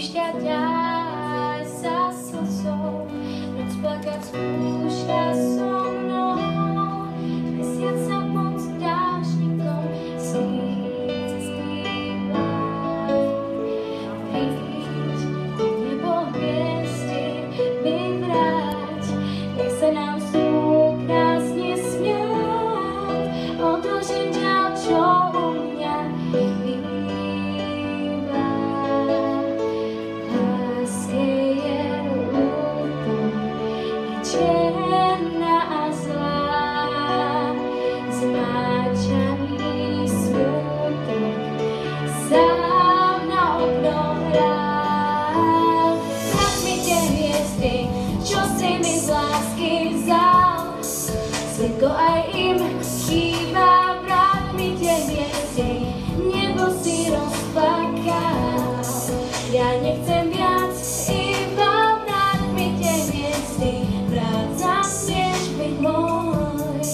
spúšťať aj za slzou, noc plakať skúša so mnou, mesiac sa pod dážnikom skrýva. Príď, nebo hviezdy vyvráť, nech sa nám zdú krásne smiať, odložím ťa, čo u mňa býva. Láske je ľúto, je čierna a zlá, zmáčaný smutok sám na okno hrá. Vráť mi tie hviezdy, čo si mi z lásky vzal, svetlo aj im chýba. Vráť mi tie hviezdy, nebo si rozplakal, ja nechcem viac, iba vráť mi tie hviezdy, vráť smieš byť môj,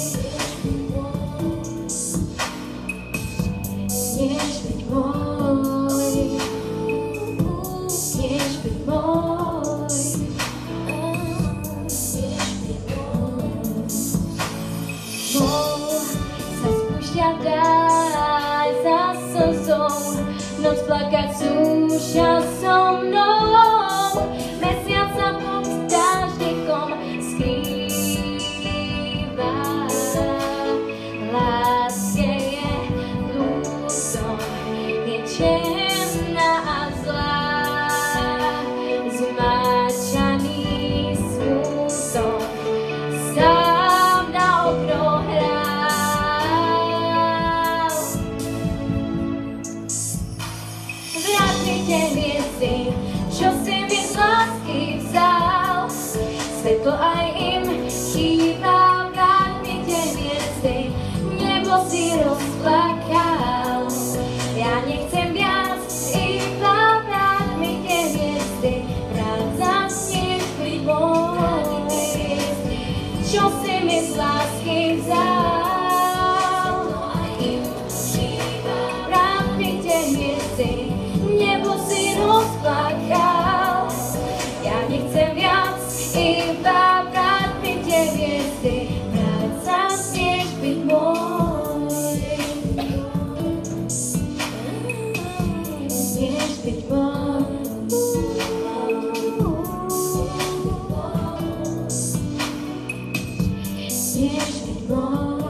smieš byť môj, smieš byť môj, smieš byť môj. Mohol sa spúšťať aj za slzou, noc plakať skúša so mnou, mesiac sa pod dážnikom skrýva. Láske je ľúto, je čierna a zlá, zmáčaný smutok sám na okno hrá. Vráť mi tie hviezdy, čo si mi z lásky vzal, svetlo aj im chýba. Vráť mi tie hviezdy, nebo si rozplakal, ja nechcem viac, iba vráť mi tie hviezdy, vráť zasmieš byť môj, čo si mi z lásky vzal. Vráť mi tie hviezdy, nebo si rozplakal, ja nechcem viac, iba vráť mi tie hviezdy, vráť zasmieš byť môj, smieš byť môj, smieš byť môj.